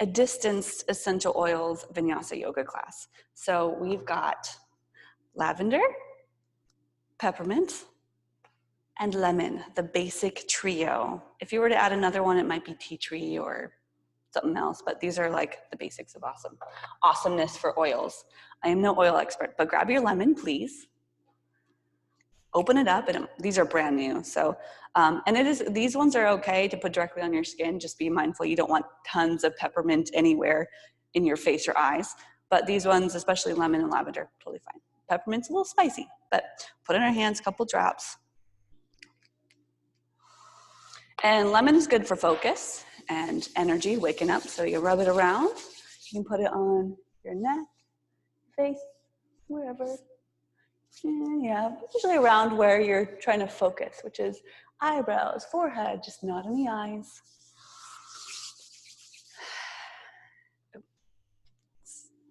a distanced essential oils vinyasa yoga class. So we've got lavender, peppermint, and lemon, the basic trio. If you were to add another one, it might be tea tree or something else, but these are like the basics of awesomeness for oils. I am no oil expert, but grab your lemon, please. Open it up, and these are brand new. So, and these ones are okay to put directly on your skin. Just be mindful, you don't want tons of peppermint anywhere in your face or eyes. But these ones, especially lemon and lavender, totally fine. Peppermint's a little spicy, but put in our hands, a couple drops. And lemon is good for focus and energy, waking up. So you rub it around. You can put it on your neck, face, wherever. And yeah, usually around where you're trying to focus, which is eyebrows, forehead, just not in the eyes.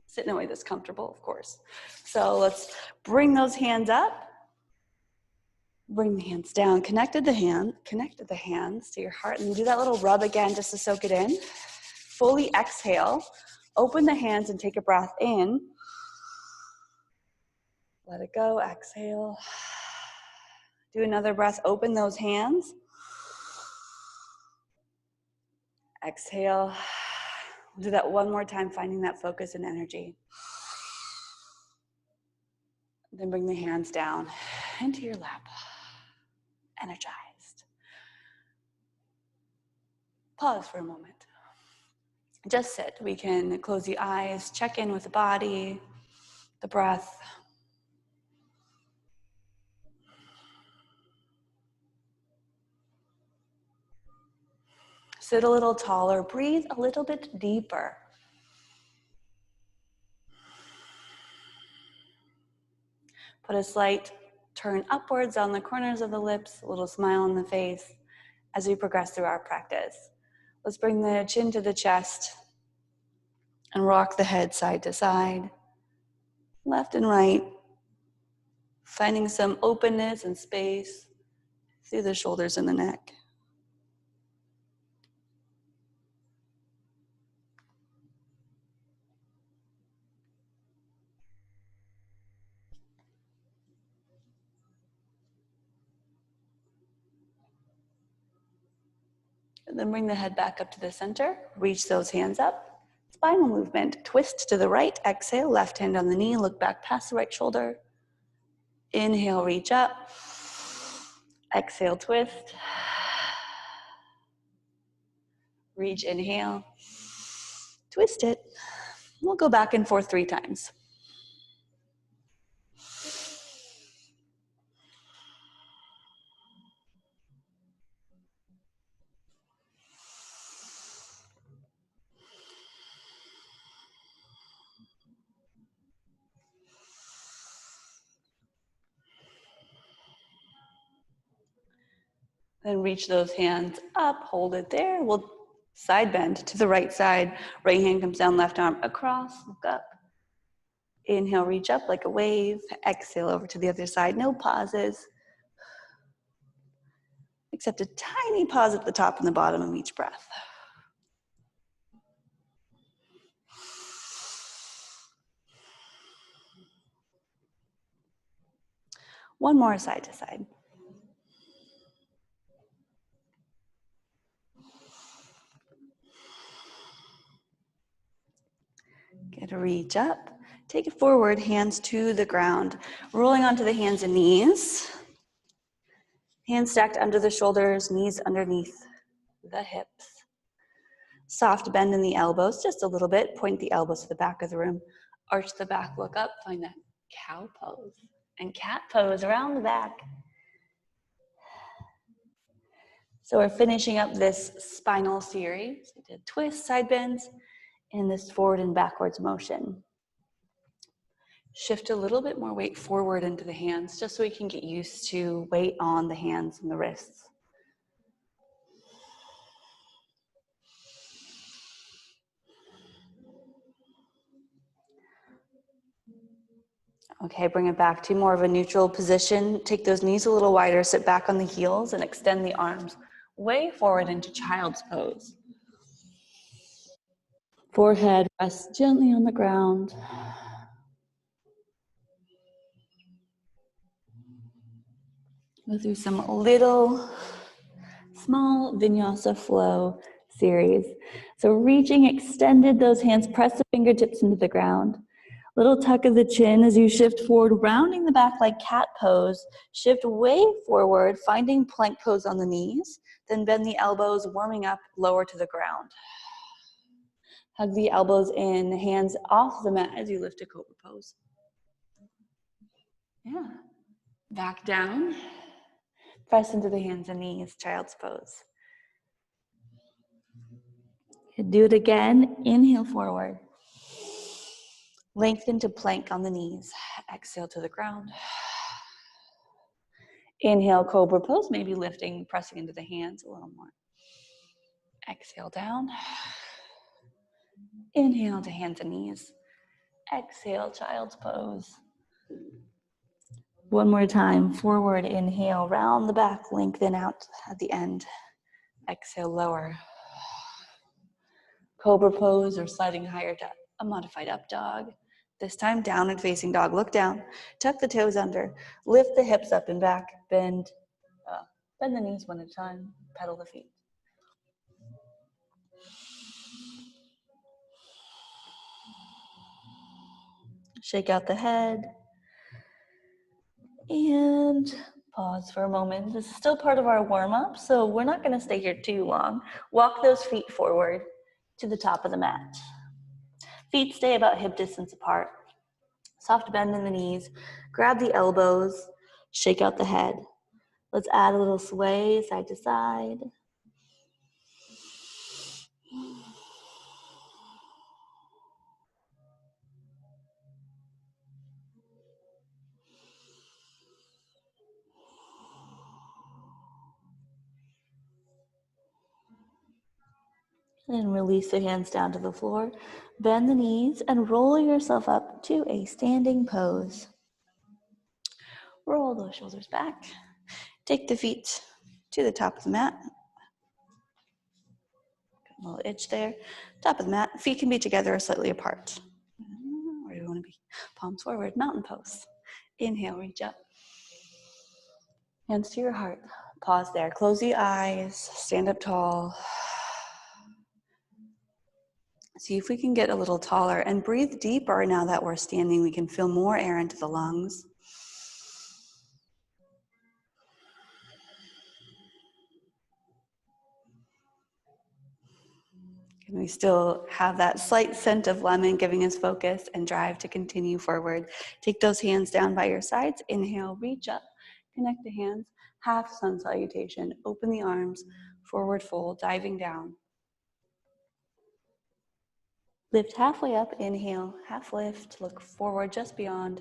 Sit in a way that's comfortable, of course. So let's bring those hands up. Bring the hands down, connect the hands to your heart, and do that little rub again just to soak it in. Fully exhale, open the hands and take a breath in. Let it go, exhale. Do another breath, open those hands. Exhale. Do that one more time, finding that focus and energy. Then bring the hands down into your lap. Energized. Pause for a moment. Just sit. We can close the eyes, check in with the body, the breath. Sit a little taller, breathe a little bit deeper. Put a slight turn upwards on the corners of the lips, a little smile on the face as we progress through our practice. Let's bring the chin to the chest and rock the head side to side, left and right, finding some openness and space through the shoulders and the neck. And then bring the head back up to the center, reach those hands up. Spinal movement, twist to the right, exhale, left hand on the knee, look back past the right shoulder. Inhale, reach up. Exhale, twist. Reach, inhale. Twist it. We'll go back and forth 3 times. Then reach those hands up, hold it there. We'll side bend to the right side. Right hand comes down, left arm across, look up. Inhale, reach up like a wave. Exhale over to the other side, no pauses. Except a tiny pause at the top and the bottom of each breath. One more side to side. Get a reach up. Take it forward, hands to the ground. Rolling onto the hands and knees. Hands stacked under the shoulders, knees underneath the hips. Soft bend in the elbows, just a little bit. Point the elbows to the back of the room. Arch the back, look up, find that cow pose. And cat pose around the back. So we're finishing up this spinal series. We did twists, side bends, and this forward and backwards motion. Shift a little bit more weight forward into the hands, just so we can get used to weight on the hands and the wrists. Okay, bring it back to more of a neutral position. Take those knees a little wider, sit back on the heels, and extend the arms way forward into child's pose. Forehead rests gently on the ground. Go through some little small vinyasa flow series. So reaching extended, those hands, press the fingertips into the ground. Little tuck of the chin as you shift forward, rounding the back like cat pose. Shift way forward, finding plank pose on the knees. Then bend the elbows, warming up, lower to the ground. Hug the elbows in, hands off the mat as you lift to cobra pose. Yeah. Back down. Press into the hands and knees, child's pose. Do it again. Inhale forward. Lengthen to plank on the knees. Exhale to the ground. Inhale, cobra pose, maybe lifting, pressing into the hands a little more. Exhale down. Inhale to hands and knees. Exhale, child's pose. One more time. Forward, inhale, round the back, lengthen out at the end. Exhale, lower. Cobra pose or sliding higher to a modified up dog. This time, downward facing dog. Look down. Tuck the toes under. Lift the hips up and back. Bend the knees one at a time. Pedal the feet. Shake out the head. And pause for a moment. This is still part of our warm-up, so we're not going to stay here too long. Walk those feet forward to the top of the mat. Feet stay about hip distance apart. Soft bend in the knees. Grab the elbows. Shake out the head. Let's add a little sway side to side. And release the hands down to the floor. Bend the knees and roll yourself up to a standing pose. Roll those shoulders back. Take the feet to the top of the mat. A little itch there. Top of the mat. Feet can be together or slightly apart. Where do we want to be? Palms forward, mountain pose. Inhale, reach up. Hands to your heart. Pause there. Close the eyes. Stand up tall. See if we can get a little taller and breathe deeper now that we're standing. We can feel more air into the lungs. And we still have that slight scent of lemon giving us focus and drive to continue forward. Take those hands down by your sides. Inhale, reach up. Connect the hands. Half sun salutation. Open the arms. Forward fold, diving down. Lift halfway up, inhale, half lift, look forward just beyond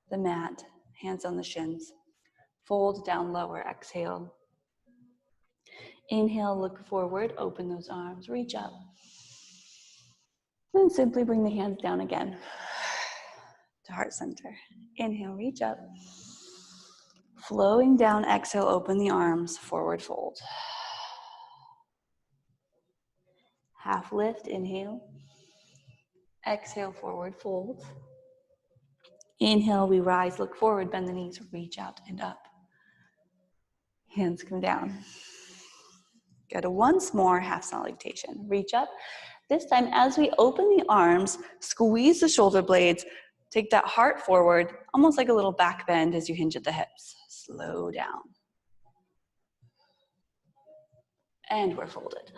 the mat, hands on the shins. Fold down lower, exhale. Inhale, look forward, open those arms, reach up. And simply bring the hands down again to heart center. Inhale, reach up. Flowing down, exhale, open the arms, forward fold. Half lift, inhale. Exhale, forward fold. Inhale, we rise, look forward, bend the knees, reach out and up. Hands come down. Go to once more, half salutation. Reach up. This time, as we open the arms, squeeze the shoulder blades, take that heart forward, almost like a little back bend as you hinge at the hips. Slow down. And we're folded.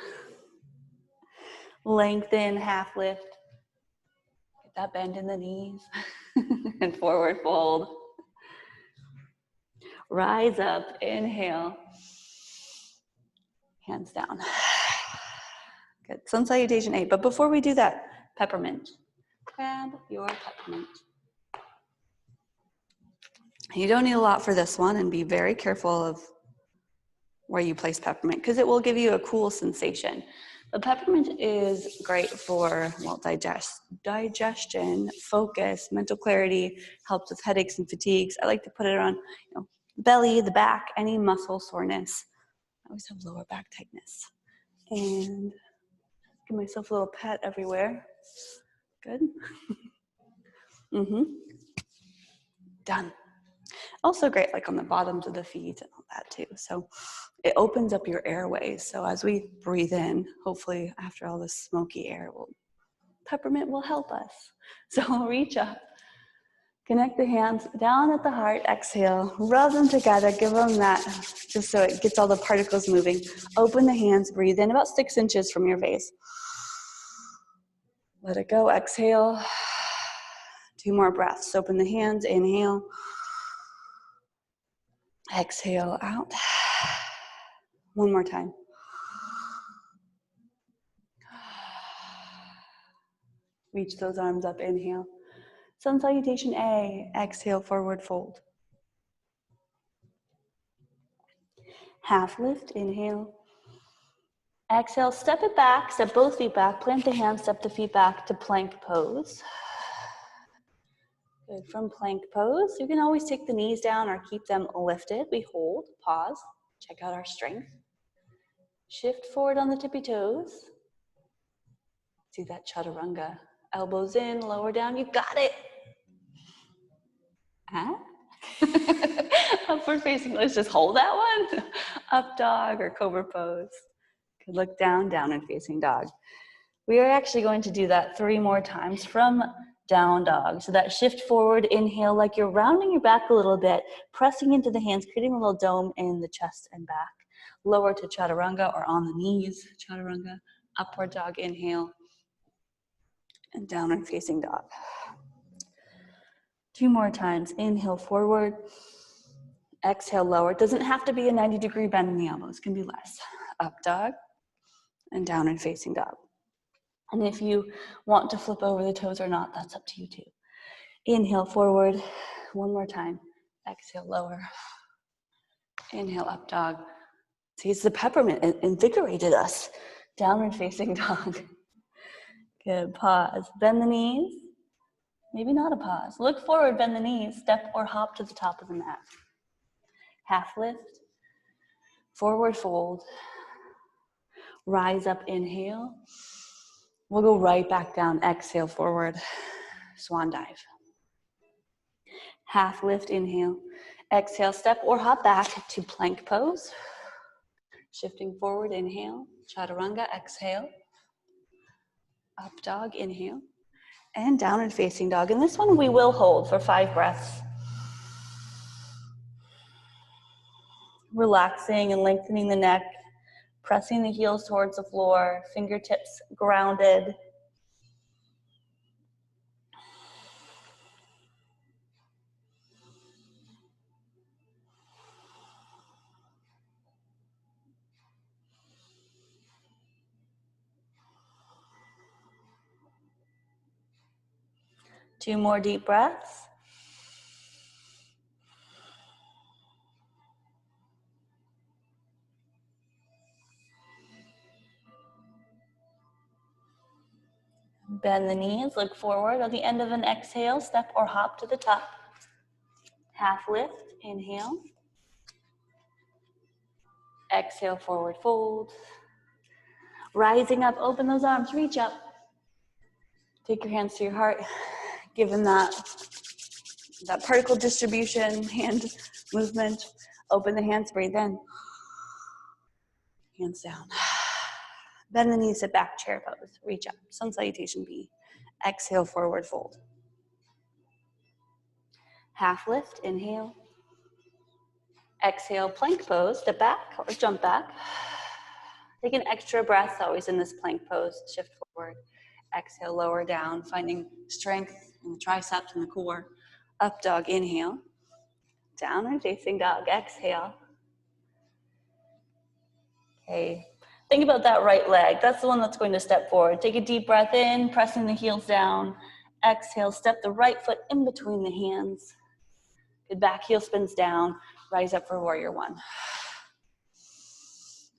Lengthen, half lift. Get that bend in the knees. And forward fold. Rise up, inhale. Hands down. Good, sun salutation 8. But before we do that, peppermint. Grab your peppermint. You don't need a lot for this one, and be very careful of where you place peppermint because it will give you a cool sensation. But peppermint is great for, well, digestion, focus, mental clarity, helps with headaches and fatigues. I like to put it on, the belly, the back, any muscle soreness. I always have lower back tightness. And Give myself a little pat everywhere. Good. Done. Also great, like on the bottoms of the feet and all that too. So it opens up your airways. So as we breathe in, hopefully after all this smoky air, peppermint will help us. So reach up, connect the hands down at the heart, exhale, rub them together, give them that, just so it gets all the particles moving. Open the hands, breathe in about 6 inches from your face. Let it go, exhale. 2 more breaths. Open the hands, inhale. Exhale out. 1 more time. Reach those arms up, inhale. Sun salutation A, exhale, forward fold. Half lift, inhale. Exhale, step it back, step both feet back, plant the hands, step the feet back to plank pose. Good, from plank pose, you can always take the knees down or keep them lifted. We hold, pause, check out our strength. Shift forward on the tippy toes. See that chaturanga. Elbows in, lower down, you got it. Huh? Upward facing, let's just hold that one. Up dog or cobra pose. Could look down, down and facing dog. We are actually going to do that 3 more times from down dog. So that shift forward, inhale, like you're rounding your back a little bit, pressing into the hands, creating a little dome in the chest and back. Lower to chaturanga or on the knees, chaturanga. Upward dog, inhale. And downward facing dog. 2 more times. Inhale forward. Exhale lower. It doesn't have to be a 90-degree bend in the elbows. It can be less. Up dog and downward facing dog. And if you want to flip over the toes or not, that's up to you too. Inhale forward. 1 more time. Exhale lower. Inhale up dog. See, it's the peppermint. It invigorated us. Downward facing dog. Good. Pause. Bend the knees. Maybe not a pause. Look forward, bend the knees, step or hop to the top of the mat. Half lift, forward fold, rise up, inhale. We'll go right back down, exhale forward, swan dive. Half lift, inhale. Exhale, step or hop back to plank pose. Shifting forward, inhale, chaturanga, exhale. Up dog, inhale. And downward facing dog. And this one we will hold for 5 breaths. Relaxing and lengthening the neck, pressing the heels towards the floor, fingertips grounded. Two more deep breaths. Bend the knees, look forward. On the end of an exhale, step or hop to the top. Half lift, inhale. Exhale, forward fold. Rising up, open those arms, reach up. Take your hands to your heart. Give them that particle distribution, hand movement. Open the hands, breathe in. Hands down. Bend the knees, sit back, chair pose. Reach up, sun salutation B. Exhale, forward fold. Half lift, inhale. Exhale, plank pose, step back or jump back. Take an extra breath, always in this plank pose. Shift forward. Exhale, lower down, finding strength in the triceps and the core. Up dog, inhale. Downward facing dog, exhale. Okay, think about that right leg. That's the one that's going to step forward. Take a deep breath in, pressing the heels down. Exhale, step the right foot in between the hands. Good, back heel spins down. Rise up for warrior one.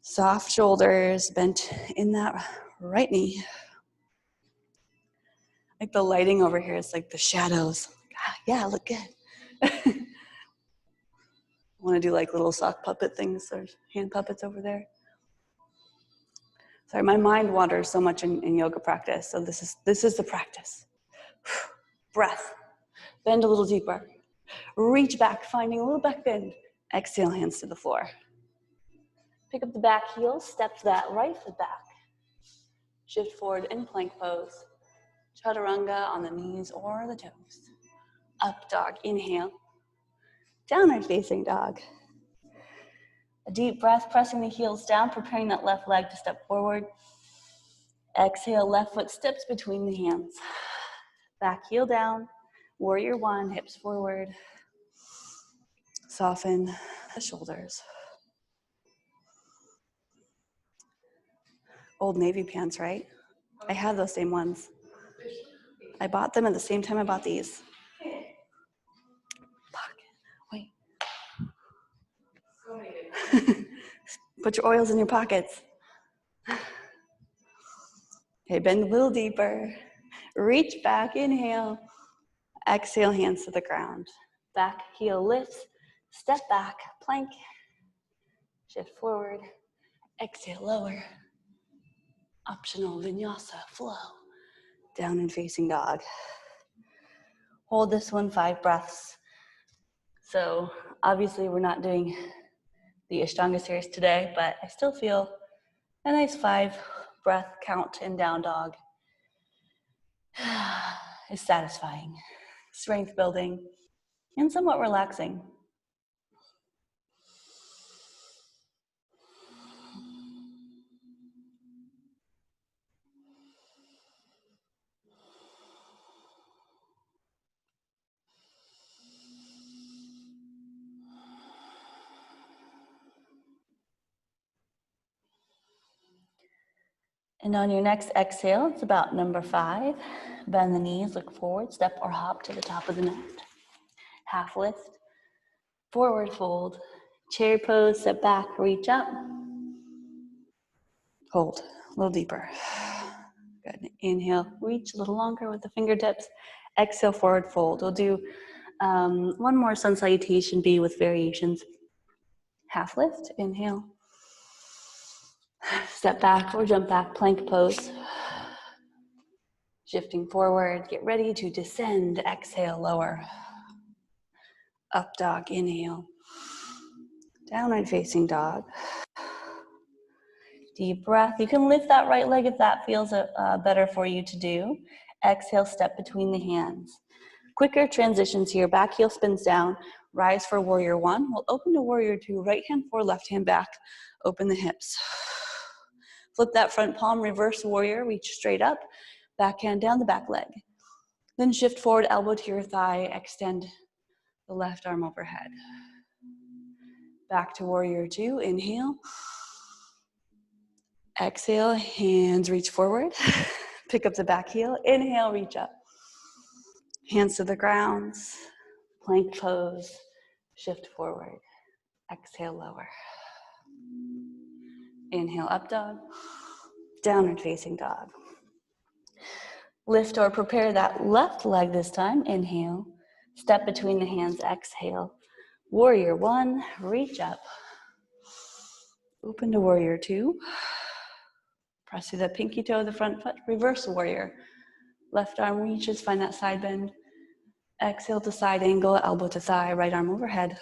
Soft shoulders, bent in that right knee. Like the lighting over here is like the shadows. Yeah, look good. I want to do like little sock puppet things or hand puppets over there. Sorry, my mind wanders so much in yoga practice, so this is the practice. Breath, bend a little deeper. Reach back, finding a little back bend. Exhale, hands to the floor. Pick up the back heel, step that right foot back. Shift forward in plank pose. Chaturanga on the knees or the toes. Up dog, inhale. Downward facing dog. A deep breath, pressing the heels down, preparing that left leg to step forward. Exhale, left foot steps between the hands. Back heel down, warrior one, hips forward. Soften the shoulders. Old Navy pants, right? I have those same ones. I bought them at the same time I bought these. Wait. Put your oils in your pockets. Okay, bend a little deeper. Reach back, inhale. Exhale, hands to the ground. Back heel lifts, step back, plank. Shift forward, exhale, lower. Optional vinyasa, flow. Down and facing dog. Hold this one 5 breaths. So obviously we're not doing the Ashtanga series today, but I still feel a nice 5 breath count in down dog is satisfying, strength building, and somewhat relaxing. And on your next exhale, it's about number 5. Bend the knees, look forward, step or hop to the top of the mat. Half lift, forward fold, chair pose, step back, reach up. Hold, a little deeper. Good, inhale, reach a little longer with the fingertips. Exhale, forward fold. We'll do one more sun salutation B with variations. Half lift, inhale. Step back or jump back, plank pose. Shifting forward, get ready to descend. Exhale, lower. Up dog, inhale. Downward facing dog. Deep breath. You can lift that right leg if that feels better for you to do. Exhale, step between the hands. Quicker transitions here. Back heel spins down. Rise for warrior one. We'll open to warrior two. Right hand forward, left hand back. Open the hips. Flip that front palm, reverse warrior. Reach straight up. Back hand down the back leg. Then shift forward, elbow to your thigh. Extend the left arm overhead. Back to warrior two. Inhale. Exhale, hands reach forward. Pick up the back heel. Inhale, reach up. Hands to the ground. Plank pose. Shift forward. Exhale, lower. Inhale, up dog. Downward facing dog. Lift or prepare that left leg this time. Inhale. Step between the hands. Exhale. Warrior one. Reach up. Open to warrior two. Press through the pinky toe of the front foot. Reverse warrior. Left arm reaches. Find that side bend. Exhale to side angle. Elbow to thigh. Right arm overhead.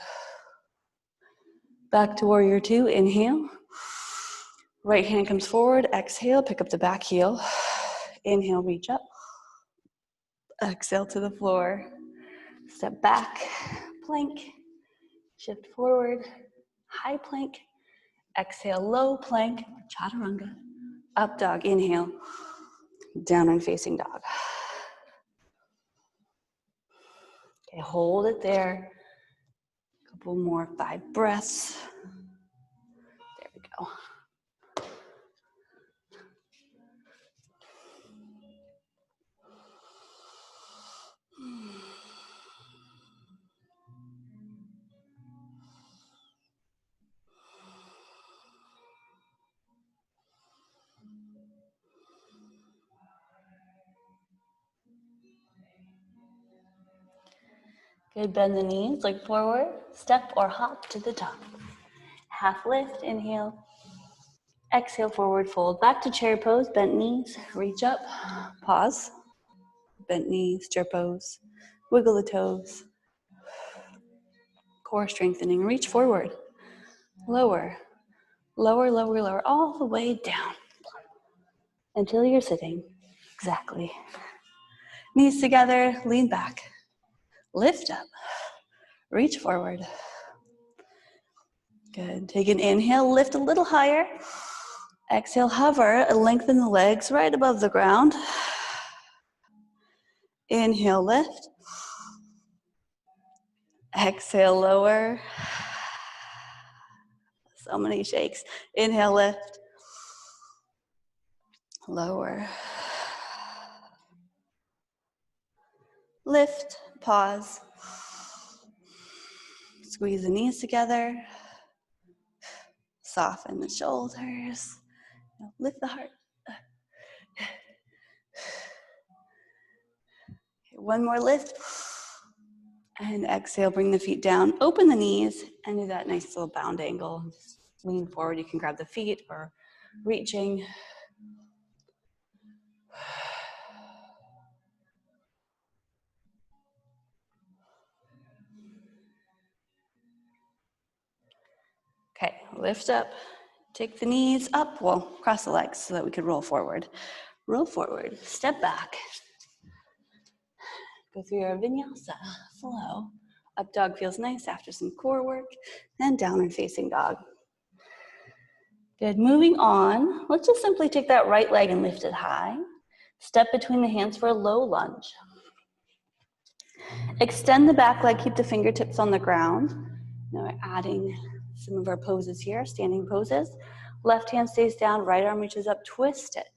Back to warrior two. Inhale. Right hand comes forward. Exhale. Pick up the back heel. Inhale. Reach up. Exhale to the floor. Step back. Plank. Shift forward. High plank. Exhale. Low plank. Chaturanga. Up dog. Inhale. Downward facing dog. Okay, hold it there. Couple more 5 breaths. There we go. Good, bend the knees, look forward, step or hop to the top. Half lift, inhale. Exhale, forward fold. Back to chair pose, bent knees, reach up, pause. Bent knees, chair pose. Wiggle the toes. Core strengthening, reach forward. Lower, lower, lower, lower, all the way down. Until you're sitting, exactly. Knees together, lean back. Lift up, reach forward. Good, take an inhale, lift a little higher. Exhale, hover, lengthen the legs right above the ground. Inhale, lift. Exhale, lower. So many shakes. Inhale, lift. Lower. Lift, pause. Squeeze the knees together. Soften the shoulders. Lift the heart. One more lift. And exhale, bring the feet down. Open the knees and do that nice little bound angle. Just lean forward. You can grab the feet or reaching. Okay, lift up. Take the knees up. Well, cross the legs so that we could roll forward. Roll forward. Step back. Go through your vinyasa flow. Up dog feels nice after some core work. And downward facing dog. Good, moving on. Let's just simply take that right leg and lift it high. Step between the hands for a low lunge. Extend the back leg, keep the fingertips on the ground. Now we're adding some of our poses here, standing poses. Left hand stays down, right arm reaches up, twist it.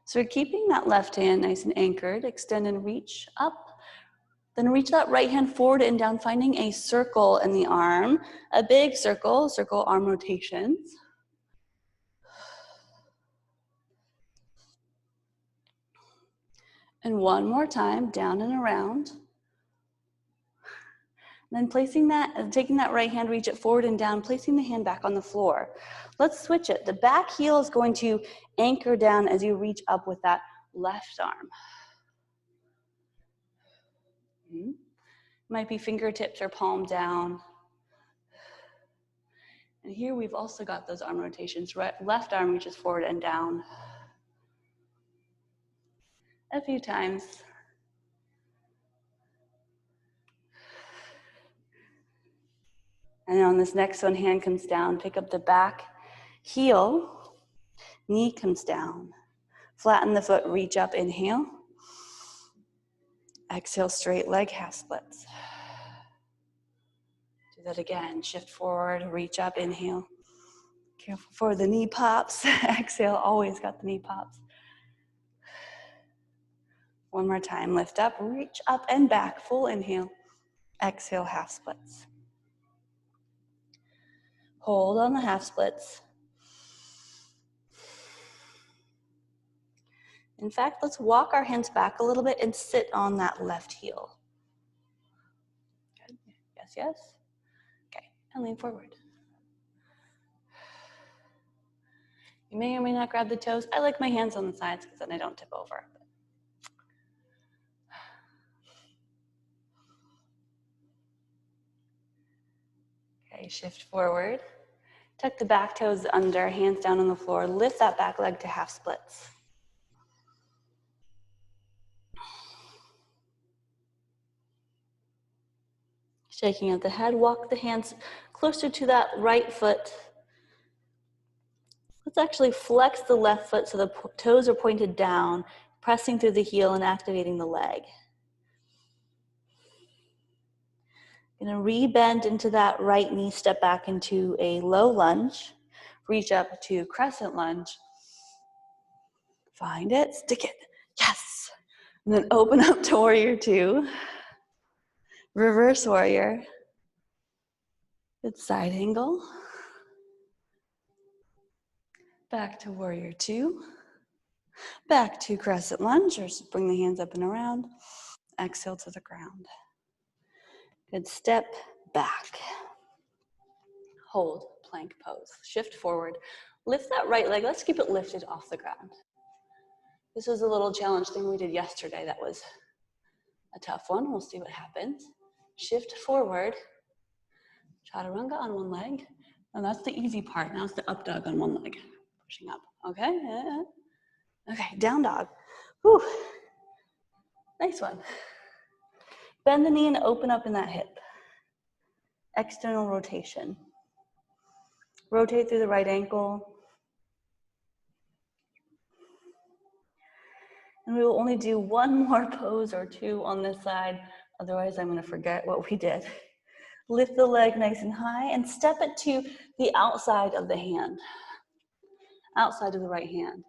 So we're keeping that left hand nice and anchored. Extend and reach up. Then reach that right hand forward and down, finding a circle in the arm. A big circle, circle arm rotations. And one more time, down and around. Then placing that, taking that right hand, reach it forward and down, placing the hand back on the floor. Let's switch it. The back heel is going to anchor down as you reach up with that left arm. Might be fingertips or palm down. And here we've also got those arm rotations. Right, left arm reaches forward and down. A few times. And on this next one, hand comes down, pick up the back heel, knee comes down. Flatten the foot, reach up, inhale. Exhale, straight leg, half splits. Do that again, shift forward, reach up, inhale. Careful for the knee pops. Exhale, always got the knee pops. One more time, lift up, reach up and back, full inhale. Exhale, half splits. Hold on the half splits. In fact, let's walk our hands back a little bit and sit on that left heel. Good. Yes, yes. Okay, and lean forward. You may or may not grab the toes. I like my hands on the sides because then I don't tip over. Okay, shift forward. Tuck the back toes under, hands down on the floor. Lift that back leg to half splits. Shaking out the head, walk the hands closer to that right foot. Let's actually flex the left foot so the toes are pointed down, pressing through the heel and activating the leg. Gonna re-bend into that right knee, step back into a low lunge. Reach up to crescent lunge. Find it, stick it, yes. And then open up to warrior two. Reverse warrior. Good side angle. Back to warrior two. Back to crescent lunge, or just bring the hands up and around. Exhale to the ground. Good, step back. hold, plank pose. Shift forward, lift that right leg. Let's keep it lifted off the ground. This was a little challenge thing we did yesterday that was a tough one. We'll see what happens. Shift forward, chaturanga on one leg. And that's the easy part. Now it's the up dog on one leg. Pushing up, okay? Okay, down dog. Whew. Nice one. Bend the knee and open up in that hip. External rotation. Rotate through the right ankle. And we will only do one more pose or two on this side. Otherwise, I'm going to forget what we did. Lift the leg nice and high and step it to the outside of the hand. Outside of the right hand.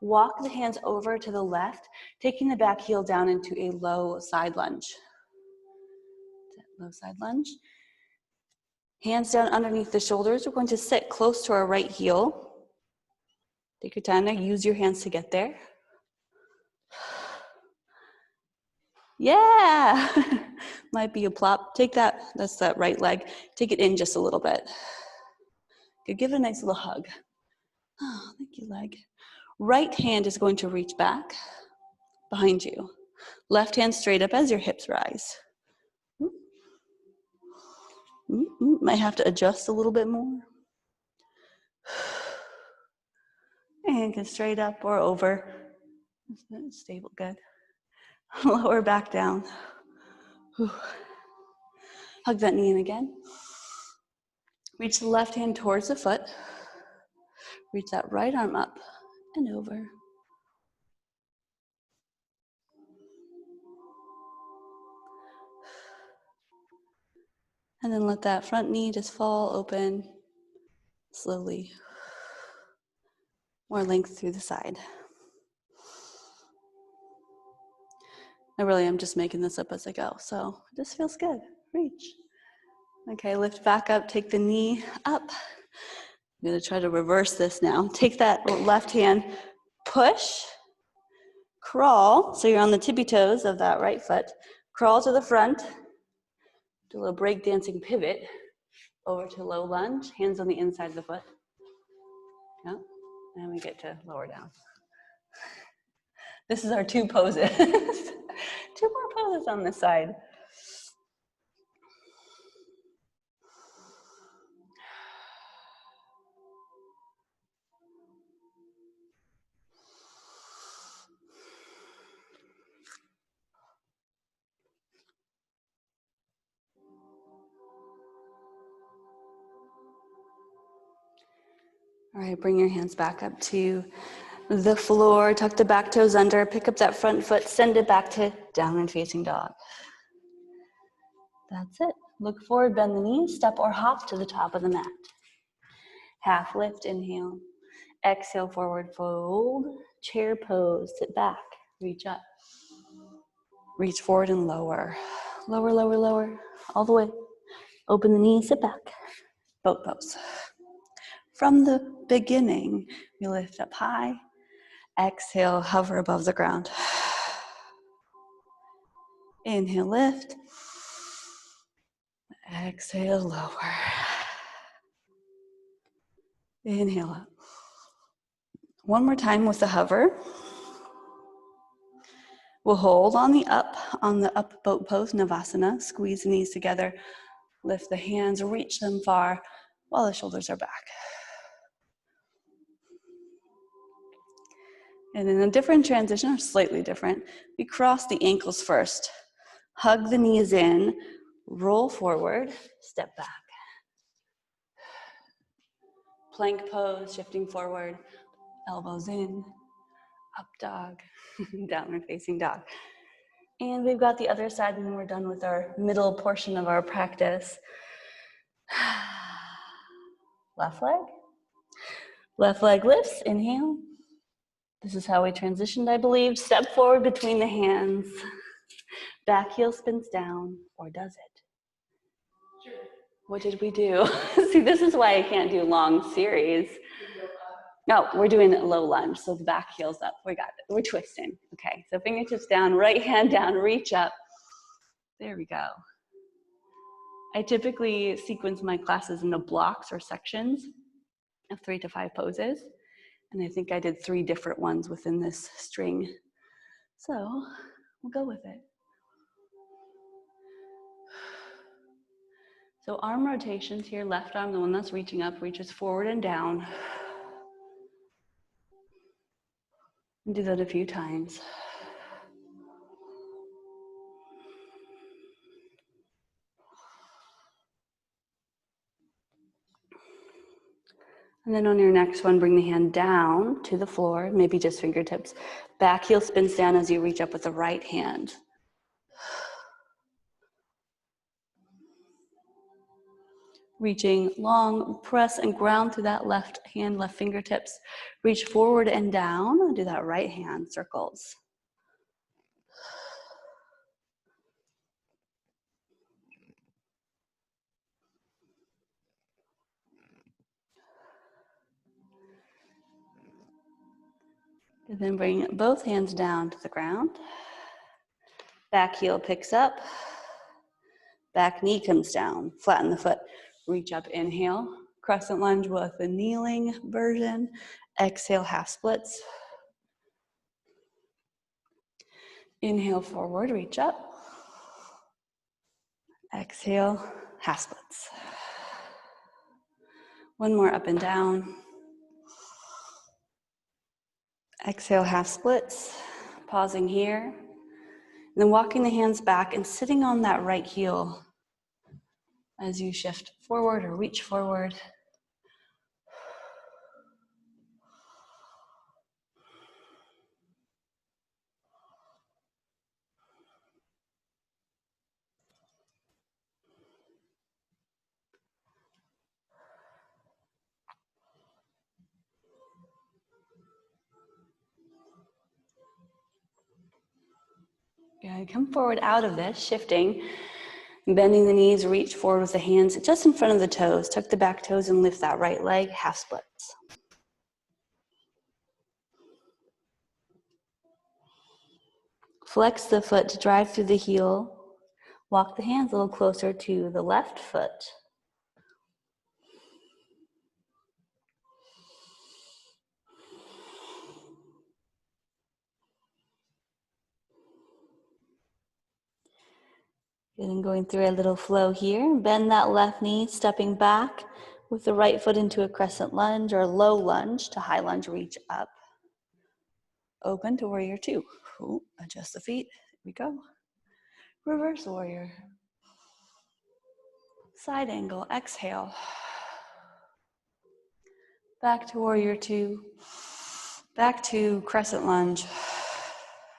Walk the hands over to the left, taking the back heel down into a low side lunge. Low side lunge. Hands down underneath the shoulders. We're going to sit close to our right heel. Take your time to use your hands to get there. Yeah! Might be a plop. Take that, that's that right leg. Take it in just a little bit. Good, give it a nice little hug. Oh, thank you, leg. Right hand is going to reach back behind you. Left hand straight up as your hips rise. Might have to adjust a little bit more. And can straight up or over. Stable, good. Lower back down. Whew. Hug that knee in again. Reach the left hand towards the foot. Reach that right arm up and over. And then let that front knee just fall open slowly. More length through the side. I really am just making this up as I go, so it just feels good. Reach. Okay, lift back up, take the knee up. I'm gonna try to reverse this now. Take that left hand, push, crawl, so you're on the tippy toes of that right foot. Crawl to the front, do a little break dancing pivot over to low lunge, hands on the inside of the foot. Yep, and we get to lower down. This is our two poses. Two more poses on this side. All right, bring your hands back up to the floor, tuck the back toes under, pick up that front foot, send it back to downward facing dog. That's it. Look forward, bend the knees, step or hop to the top of the mat. Half lift, inhale. Exhale, forward fold, chair pose, sit back, reach up. Reach forward and lower. Lower, lower, lower, all the way. Open the knees, sit back. Boat pose. From the beginning, we lift up high. Exhale, hover above the ground. Inhale, lift. Exhale, lower. Inhale up. One more time with the hover. We'll hold on the up boat pose, Savasana. Squeeze the knees together. Lift the hands, reach them far while the shoulders are back. And in a different transition, or slightly different, we cross the ankles first. Hug the knees in, roll forward, step back. Plank pose, shifting forward, elbows in, up dog, downward facing dog. And we've got the other side when we're done with our middle portion of our practice. Left leg. Left leg lifts, inhale. This is how we transitioned, I believe. Step forward between the hands. Back heel spins down, or does it? Sure. What did we do? See, this is why I can't do long series. No, we're doing a low lunge, so the back heel's up. We got it. We're twisting. Okay, so fingertips down, right hand down, reach up. There we go. I typically sequence my classes into blocks or sections of 3 to 5 poses. And I think I did 3 different ones within this string. So we'll go with it. So arm rotations here, left arm, the one that's reaching up, reaches forward and down. And do that a few times. And then on your next one, bring the hand down to the floor, maybe just fingertips. Back heel spins down as you reach up with the right hand. Reaching long, press and ground through that left hand, left fingertips. Reach forward and down, do that right hand, circles. And then bring both hands down to the ground. Back heel picks up. Back knee comes down. Flatten the foot. Reach up, inhale. Crescent lunge with the kneeling version. Exhale, half splits. Inhale forward, reach up. Exhale, half splits. One more up and down. Exhale, half splits. Pausing here. And then walking the hands back and sitting on that right heel as you shift forward or reach forward. Good. Come forward out of this, shifting. Bending the knees, reach forward with the hands just in front of the toes. Tuck the back toes and lift that right leg, half splits. Flex the foot to drive through the heel. Walk the hands a little closer to the left foot. And then going through a little flow here. Bend that left knee, stepping back with the right foot into a crescent lunge or low lunge to high lunge, reach up. Open to warrior 2. Ooh, adjust the feet. Here we go. Reverse warrior. Side angle, exhale. Back to warrior 2. Back to crescent lunge.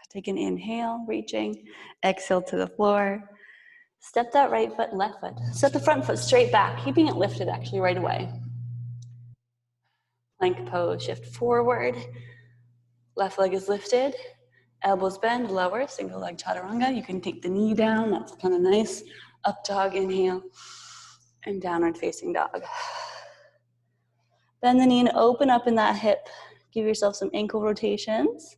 Take an inhale, reaching. Exhale to the floor. Step that right foot, left foot. Step the front foot straight back, keeping it lifted actually right away. Plank pose, shift forward. Left leg is lifted. Elbows bend, lower, single leg chaturanga. You can take the knee down, that's kind of nice. Up dog, inhale. And downward facing dog. Bend the knee and open up in that hip. Give yourself some ankle rotations.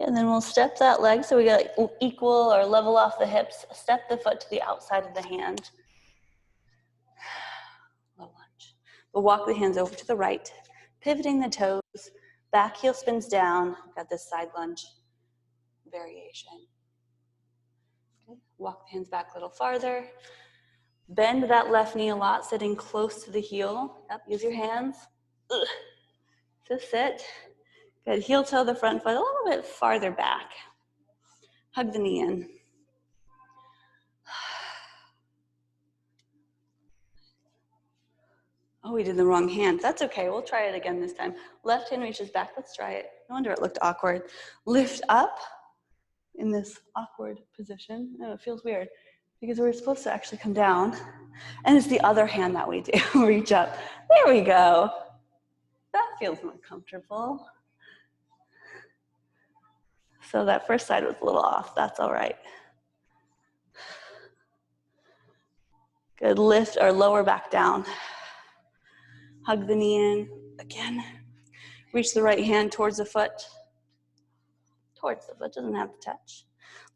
And then we'll step that leg so we get equal or level off the hips. Step the foot to the outside of the hand. Low lunge. We'll walk the hands over to the right, pivoting the toes. Back heel spins down. Got this side lunge variation. Okay. Walk the hands back a little farther. Bend that left knee a lot, sitting close to the heel. Yep, use your hands. Ugh. Just sit. Good. Heel toe the front foot a little bit farther back. Hug the knee in. Oh, we did the wrong hand. That's okay. We'll try it again this time. Left hand reaches back. Let's try it. No wonder it looked awkward. Lift up in this awkward position. Oh, it feels weird because we're supposed to actually come down. And it's the other hand that we do. Reach up. There we go. That feels more comfortable. So that first side was a little off. That's all right. Good. Lift or lower back down. Hug the knee in. Again, reach the right hand towards the foot. Towards the foot, doesn't have to touch.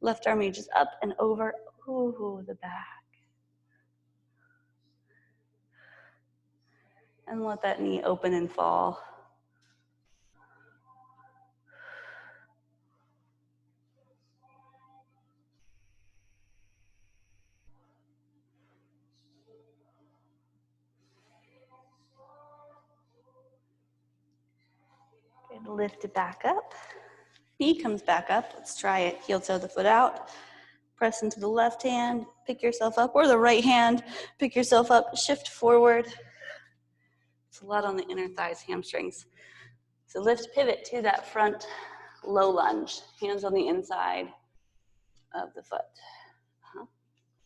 Left arm reaches up and over, ooh, the back. And let that knee open and fall. Good, lift it back up. Knee comes back up. Let's try it. Heel toe the foot out. Press into the left hand. Pick yourself up. Or the right hand. Pick yourself up. Shift forward. It's a lot on the inner thighs, hamstrings. So lift, pivot to that front low lunge. Hands on the inside of the foot.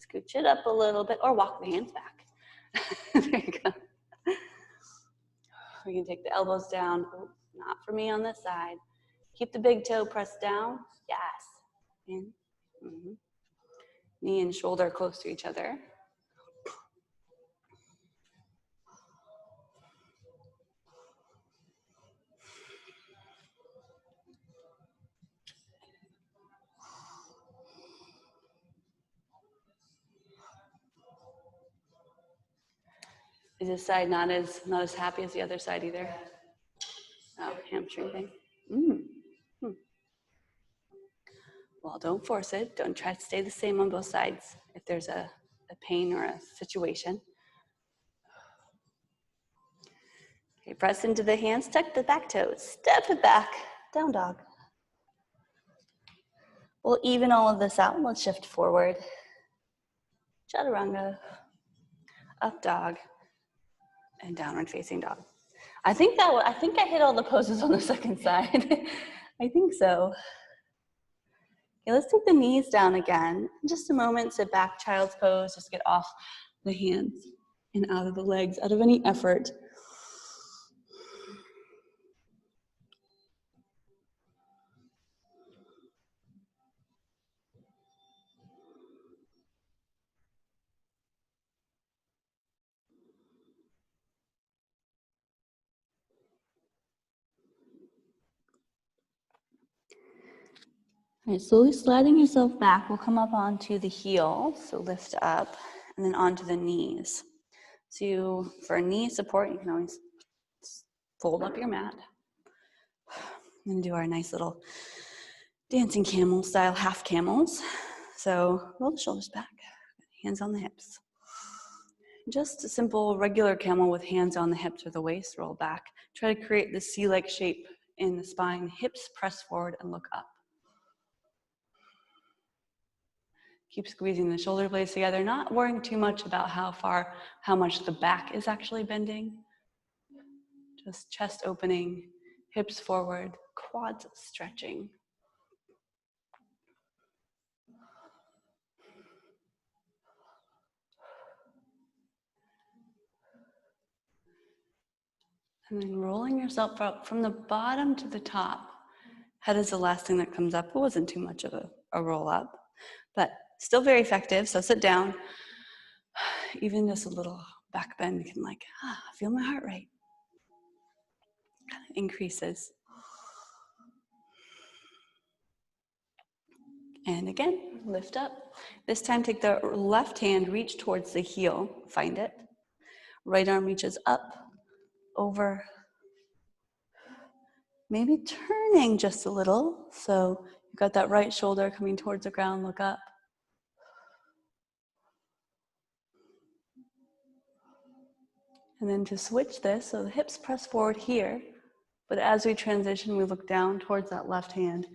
Scooch it up a little bit or walk the hands back. There you go. We can take the elbows down. Oh, not for me on this side. Keep the big toe pressed down. Yes. In. Mm-hmm. Knee and shoulder close to each other. Is this side not as happy as the other side either? Oh, hamstring thing. Well, don't force it. Don't try to stay the same on both sides if there's a pain or a situation. Okay, press into the hands, tuck the back toes, step it back, down dog. We'll even all of this out. Let's shift forward. Chaturanga, up dog, and downward facing dog. I think I hit all the poses on the second side. I think so. Okay, let's take the knees down again. In just a moment, sit back, child's pose. Just get off the hands and out of the legs, out of any effort. All right, slowly sliding yourself back, we'll come up onto the heel, so lift up, and then onto the knees. So for knee support, you can always fold up your mat and do our nice little dancing camel style half camels. So roll the shoulders back, hands on the hips. Just a simple regular camel with hands on the hips or the waist, roll back. Try to create the C-like shape in the spine, hips press forward and look up. Keep squeezing the shoulder blades together, not worrying too much about how much the back is actually bending. Just chest opening, hips forward, quads stretching. And then rolling yourself up from the bottom to the top. Head is the last thing that comes up. It wasn't too much of a roll up, but still very effective. So sit down. Even just a little back bend can feel my heart rate. Kind of increases. And again, lift up. This time take the left hand, reach towards the heel, find it. Right arm reaches up, over. Maybe turning just a little. So you've got that right shoulder coming towards the ground, look up. And then to switch this, so the hips press forward here, but as we transition, we look down towards that left hand.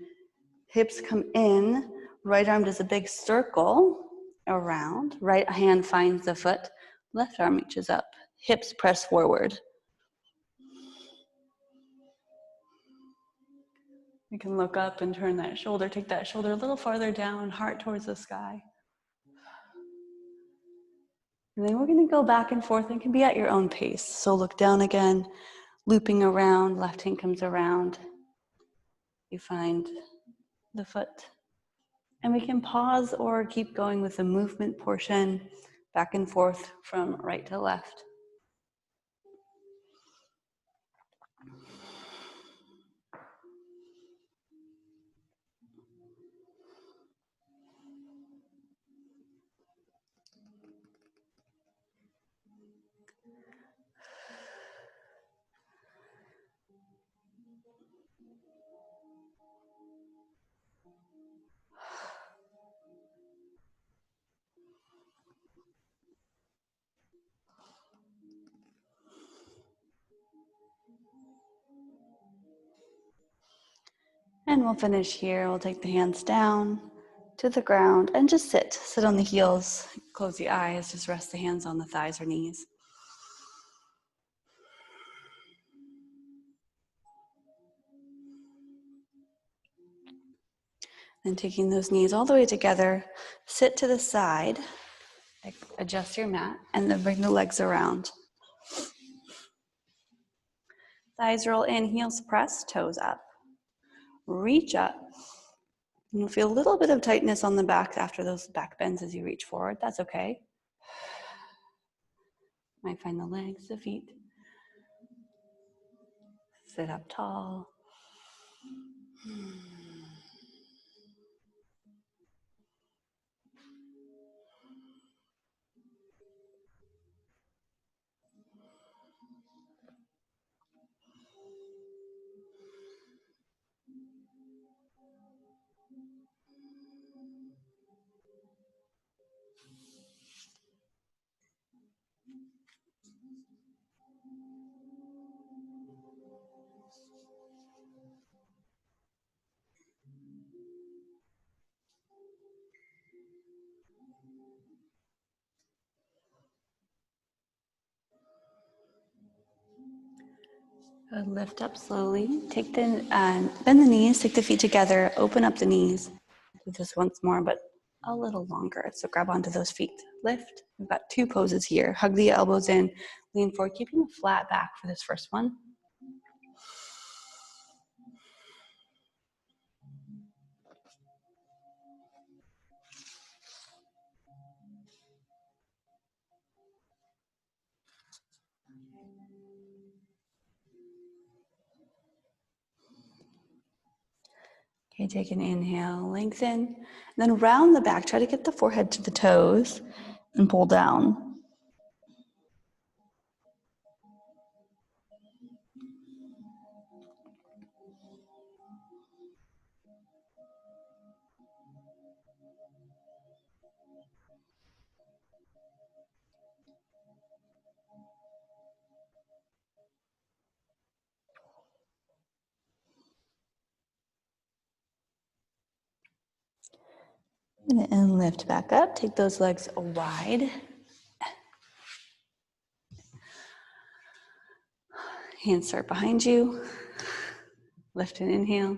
Hips come in, right arm does a big circle around, right hand finds the foot, left arm reaches up, hips press forward. You can look up and turn that shoulder, take that shoulder a little farther down, heart towards the sky. And then we're going to go back and forth and can be at your own pace. So look down again, looping around, left hand comes around. You find the foot. And we can pause or keep going with the movement portion, back and forth from right to left. And we'll finish here. We'll take the hands down to the ground and just sit. Sit on the heels, close the eyes, just rest the hands on the thighs or knees. And taking those knees all the way together, sit to the side, adjust your mat, and then bring the legs around. Thighs roll in, heels press, toes up. Reach up. You'll feel a little bit of tightness on the back after those back bends as you reach forward. That's okay. Might find the legs, the feet. Sit up tall. Lift up slowly. Take the bend the knees. Take the feet together. Open up the knees. Do this once more, but a little longer. So grab onto those feet. Lift. We've got two poses here. Hug the elbows in. Lean forward, keeping a flat back for this first one. Okay, take an inhale, lengthen, then round the back. Try to get the forehead to the toes and pull down. And lift back up. Take those legs wide. Hands start behind you. Lift and inhale.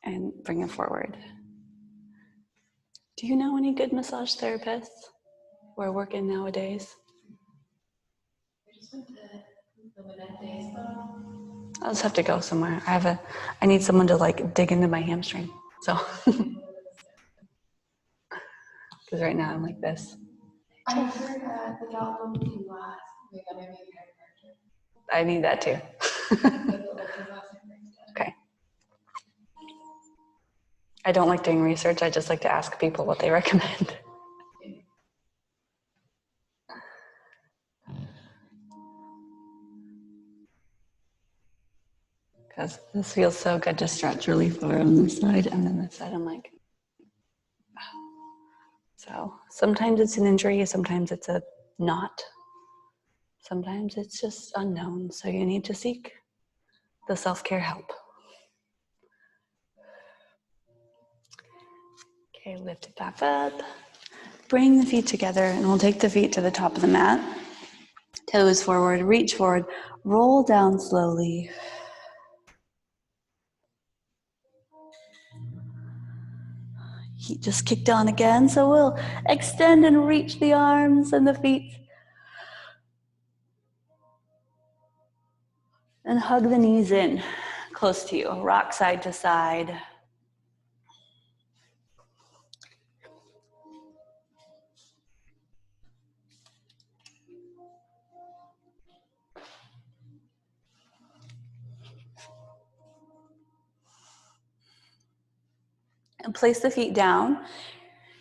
And bring it forward. Do you know any good massage therapists who are working nowadays? I'll just have to go somewhere. I need someone to like dig into my hamstring. So, because right now I'm like this. I heard the album can last. I need that too. Okay. I don't like doing research. I just like to ask people what they recommend. Because this feels so good to stretch really far on this side, and then this side I'm like, oh. So sometimes it's an injury, sometimes it's a knot, sometimes it's just unknown. So you need to seek the self-care help. Okay, lift it back up. Bring the feet together, and we'll take the feet to the top of the mat. Toes forward, reach forward, roll down slowly. Heat just kicked on again, so we'll extend and reach the arms and the feet. And hug the knees in, close to you. Rock side to side. And place the feet down.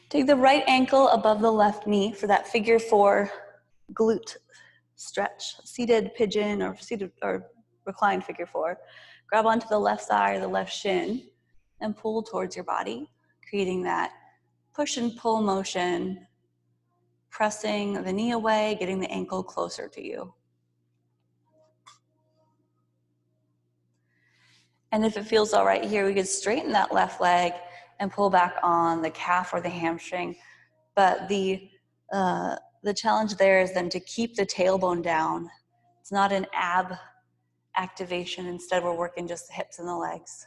Take the right ankle above the left knee for that figure 4 glute stretch. Seated pigeon or seated or reclined figure 4. Grab onto the left thigh or the left shin and pull towards your body, creating that push and pull motion pressing the knee away, getting the ankle closer to you. And if it feels all right here, we could straighten that left leg and pull back on the calf or the hamstring. But the challenge there is then to keep the tailbone down. It's not an ab activation. Instead, we're working just the hips and the legs.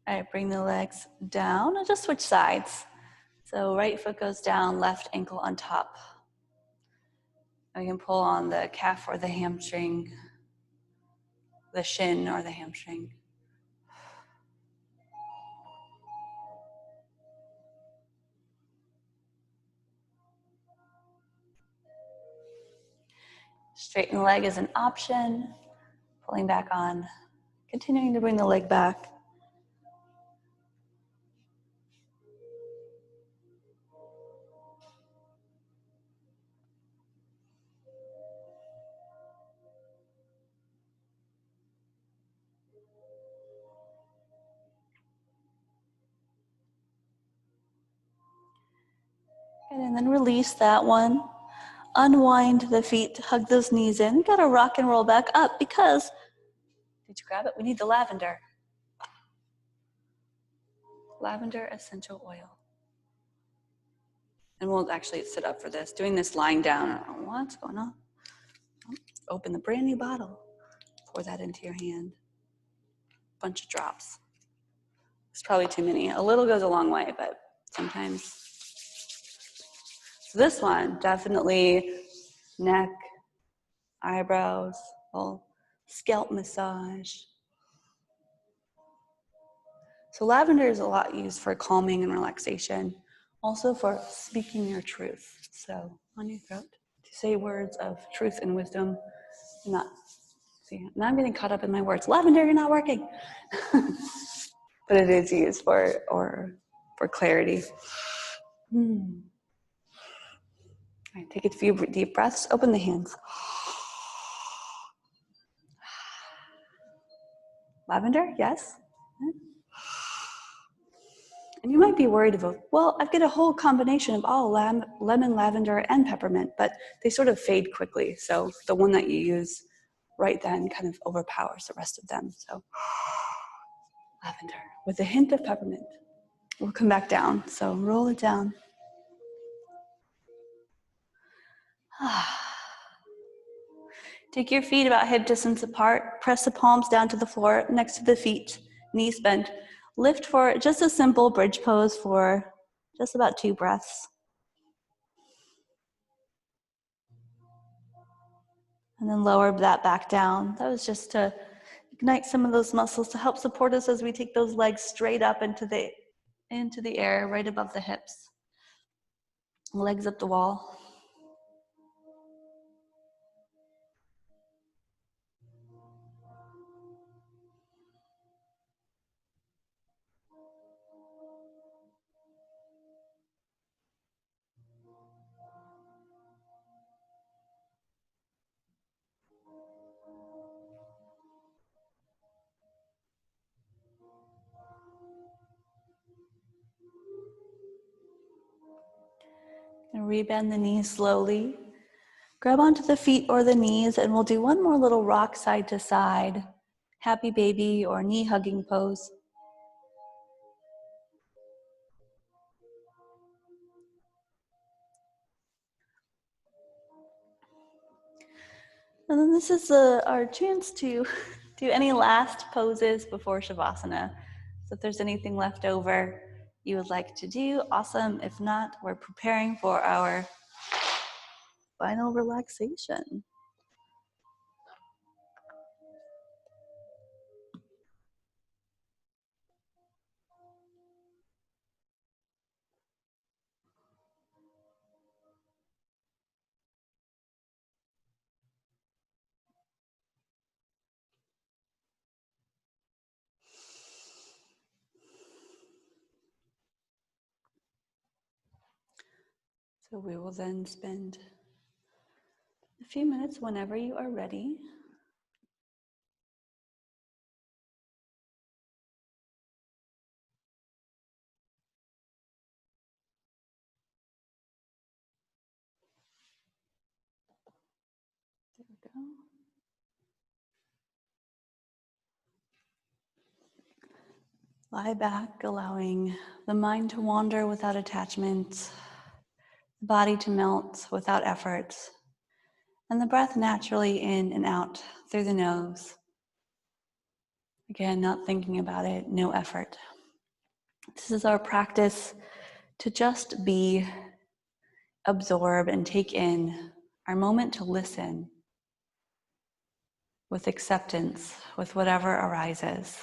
All right, bring the legs down and just switch sides. So right foot goes down, left ankle on top. And we can pull on the calf or the hamstring, the shin or the hamstring. Straighten the leg is an option. Pulling back on, continuing to bring the leg back. And then release that one. Unwind the feet, hug those knees in. Gotta rock and roll back up because, did you grab it? We need the lavender. Lavender essential oil. And we'll actually sit up for this. Doing this lying down. What's going on? Open the brand new bottle. Pour that into your hand. Bunch of drops. It's probably too many. A little goes a long way, but sometimes. So this one, definitely neck, eyebrows, little scalp massage. So lavender is a lot used for calming and relaxation, also for speaking your truth. So on your throat, to say words of truth and wisdom. Not, see, now I'm getting caught up in my words. Lavender, you're not working. But it is used for clarity. All right, take a few deep breaths. Open the hands. Lavender, yes. And you might be worried about, well, I've got a whole combination of all lemon, lavender, and peppermint, but they sort of fade quickly. So the one that you use right then kind of overpowers the rest of them. So lavender with a hint of peppermint. We'll come back down. So roll it down. Take your feet about hip distance apart. Press the palms down to the floor next to the feet, knees bent. Lift for just a simple bridge pose for just about 2 breaths. And then lower that back down. That was just to ignite some of those muscles to help support us as we take those legs straight up into the air, right above the hips. Legs up the wall. And rebend the knees slowly. Grab onto the feet or the knees, and we'll do one more little rock side to side. Happy baby or knee hugging pose. And then this is our chance to do any last poses before Savasana. So if there's anything left over you would like to do, awesome. If not, we're preparing for our final relaxation. So we will then spend a few minutes whenever you are ready. There we go. Lie back, allowing the mind to wander without attachment, the body to melt without effort, and the breath naturally in and out through the nose. Again, not thinking about it, no effort. This is our practice to just be, absorb, and take in our moment to listen with acceptance, with whatever arises.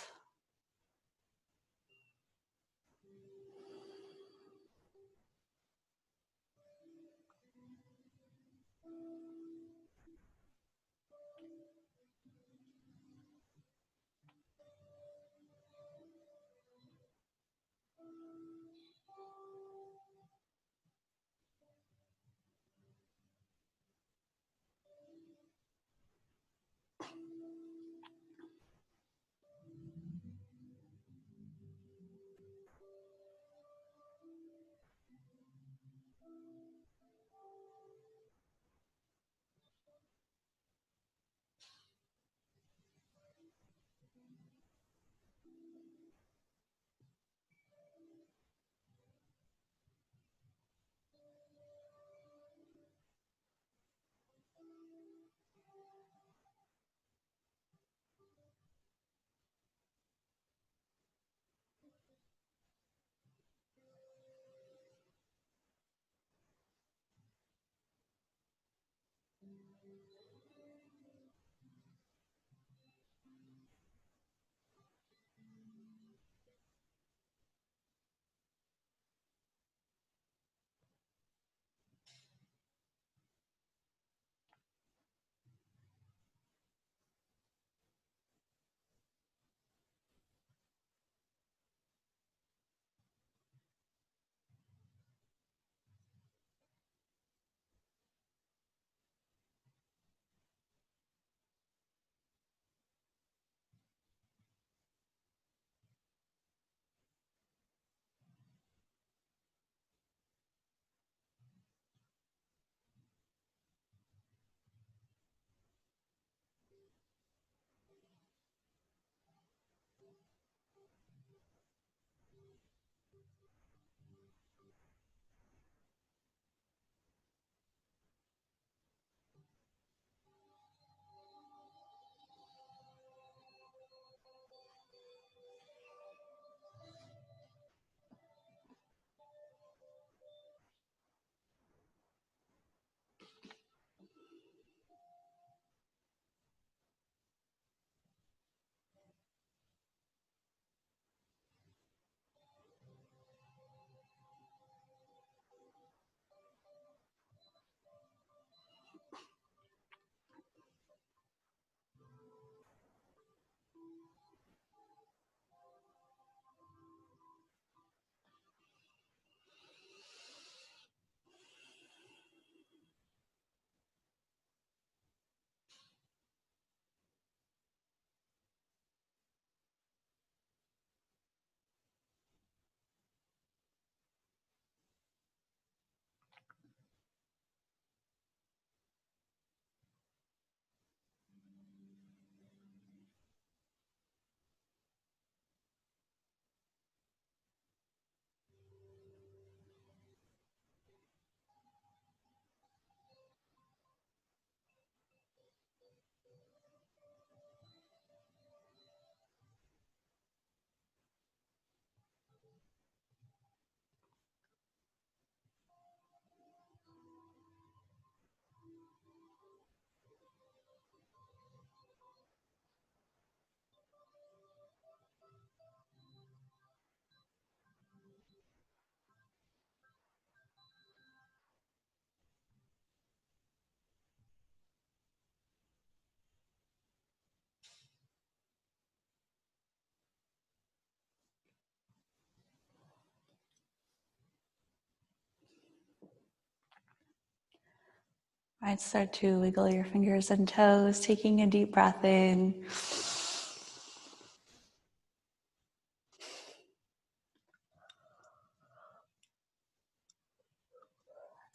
All right, start to wiggle your fingers and toes, taking a deep breath in.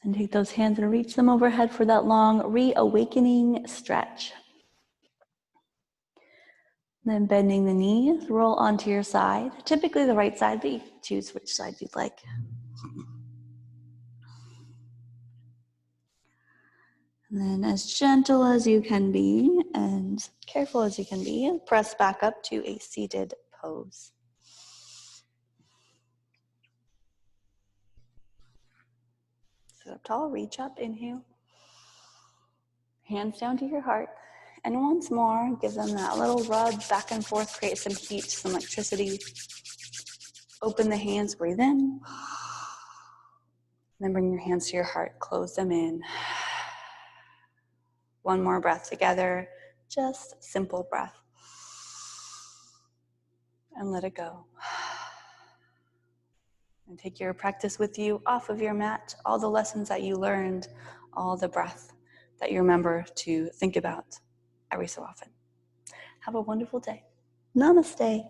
And take those hands and reach them overhead for that long reawakening stretch. Then bending the knees, roll onto your side, typically the right side, but you can choose which side you'd like. And then as gentle as you can be and careful as you can be, press back up to a seated pose. Sit up tall, reach up, inhale. Hands down to your heart. And once more, give them that little rub back and forth, create some heat, some electricity. Open the hands, breathe in. Then bring your hands to your heart, close them in. One more breath together, just simple breath. And let it go. And take your practice with you off of your mat, all the lessons that you learned, all the breath that you remember to think about every so often. Have a wonderful day. Namaste.